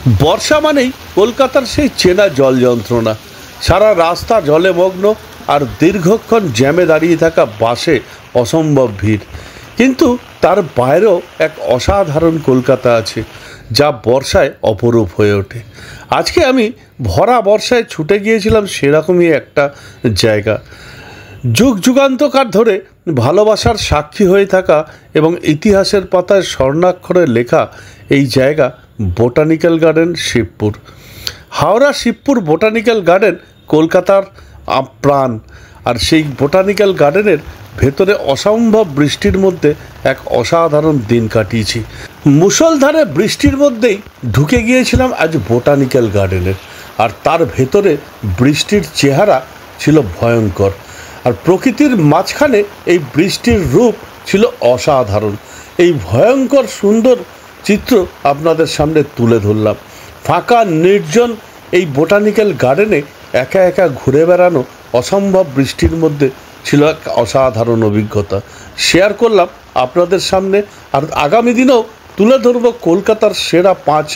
বর্ষা মানেই কলকাতার সেই চেনা জল যন্ত্রণা। সারা রাস্তা জলে মগ্ন, আর দীর্ঘক্ষণ জ্যামে দাঁড়িয়ে থাকা বাসে অসম্ভব ভিড়। কিন্তু তার বাইরেও এক অসাধারণ কলকাতা আছে, যা বর্ষায় অপরূপ হয়ে ওঠে। আজকে আমি ভরা বর্ষায় ছুটে গিয়েছিলাম সেরকমই একটা জায়গা। যুগ যুগান্তকার ধরে ভালোবাসার সাক্ষী হয়ে থাকা এবং ইতিহাসের পাতায় স্বর্ণাক্ষরে লেখা এই জায়গা botanical garden Shibpur. Howrah Shibpur botanical garden কলকাতার প্রাণ। আর সেই বোটানিক্যাল গার্ডেনের ভেতরে অসম্ভব বৃষ্টির মধ্যে এক অসাধারণ দিন কাটিয়েছি। মুষলধারে বৃষ্টির মধ্যেই ঢুকে গিয়েছিলাম আজ বোটানিক্যাল গার্ডেনের। আর তার ভেতরে বৃষ্টির চেহারা ছিল ভয়ঙ্কর, আর প্রকৃতির মাঝখানে এই বৃষ্টির রূপ ছিল অসাধারণ। এই ভয়ঙ্কর সুন্দর চিত্র আপনাদের সামনে তুলে ধরলাম। ফাঁকা নির্জন এই বোটানিক্যাল গার্ডেনে একা একা ঘুরে বেড়ানো অসম্ভব বৃষ্টির মধ্যে ছিল এক অসাধারণ অভিজ্ঞতা। শেয়ার করলাম আপনাদের সামনে। আর আগামী দিনেও তুলে ধরব কলকাতার সেরা 5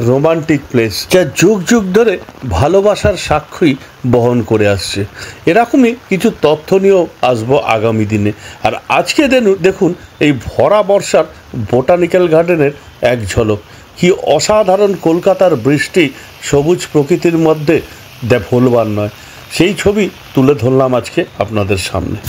রোমান্টিক প্লেস, যা যুগ যুগ ধরে ভালোবাসার সাক্ষ্যই বহন করে আসছে। এরকমই কিছু তথ্য নিয়েও আসবো আগামী দিনে। আর আজকে দেখুন এই ভরা বর্ষার বোটানিক্যাল গার্ডেনের এক ঝলক। কি অসাধারণ কলকাতার বৃষ্টি সবুজ প্রকৃতির মধ্যে ভুলবার নয়। সেই ছবি তুলে ধরলাম আজকে আপনাদের সামনে।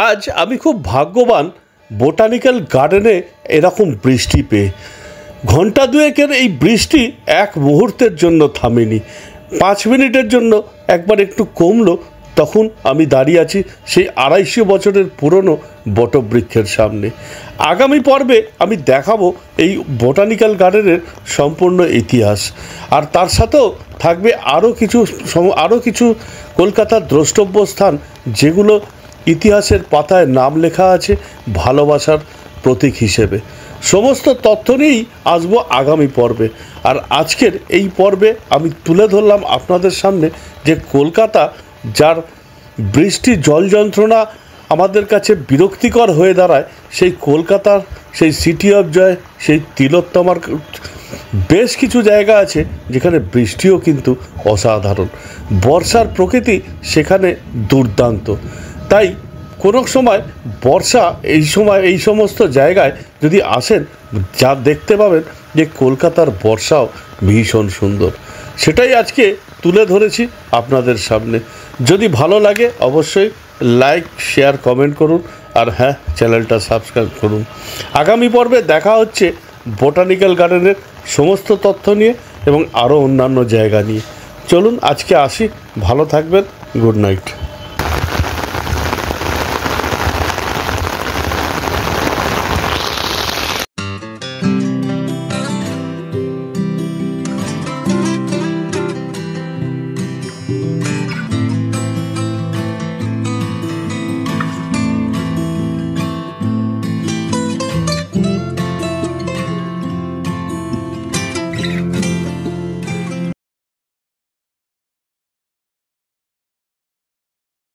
আজ আমি খুব ভাগ্যবান বোটানিক্যাল গার্ডেনে এরকম বৃষ্টি পেয়ে। ঘন্টা দুয়েকের এই বৃষ্টি এক মুহূর্তের জন্য থামেনি। 5 মিনিটের জন্য একবার একটু কমলো, তখন আমি দাঁড়িয়ে আছি সেই 250 বছরের পুরনো বটবৃক্ষের সামনে। আগামী পর্বে আমি দেখাবো এই বোটানিক্যাল গার্ডেনের সম্পূর্ণ ইতিহাস, আর তার সাথেও থাকবে আরও কিছু কলকাতার দ্রষ্টব্য স্থান যেগুলো ইতিহাসের পাতায় নাম লেখা আছে ভালোবাসার প্রতীক হিসেবে। সমস্ত তথ্য নিয়েই আসবো আগামী পর্বে। আর আজকের এই পর্বে আমি তুলে ধরলাম আপনাদের সামনে যে কলকাতা, যার বৃষ্টি জল যন্ত্রণা আমাদের কাছে বিরক্তিকর হয়ে দাঁড়ায়, সেই কলকাতার সেই সিটি অফ জয়, সেই তিলোত্তমার বেশ কিছু জায়গা আছে যেখানে বৃষ্টিও কিন্তু অসাধারণ। বর্ষার প্রকৃতি সেখানে দুর্দান্ত। তাই কোনো সময় বর্ষা এই সমস্ত জায়গায় যদি আসেন, যা দেখতে পাবেন যে কলকাতার বর্ষাও ভীষণ সুন্দর। সেটাই আজকে তুলে ধরেছি আপনাদের সামনে। যদি ভালো লাগে অবশ্যই লাইক, শেয়ার, কমেন্ট করুন, আর হ্যাঁ, চ্যানেলটা সাবস্ক্রাইব করুন। আগামী পর্বে দেখা হচ্ছে বোটানিক্যাল গার্ডেনের সমস্ত তথ্য নিয়ে এবং আরও অন্যান্য জায়গা নিয়ে। চলুন আজকে আসি, ভালো থাকবেন, গুড নাইট।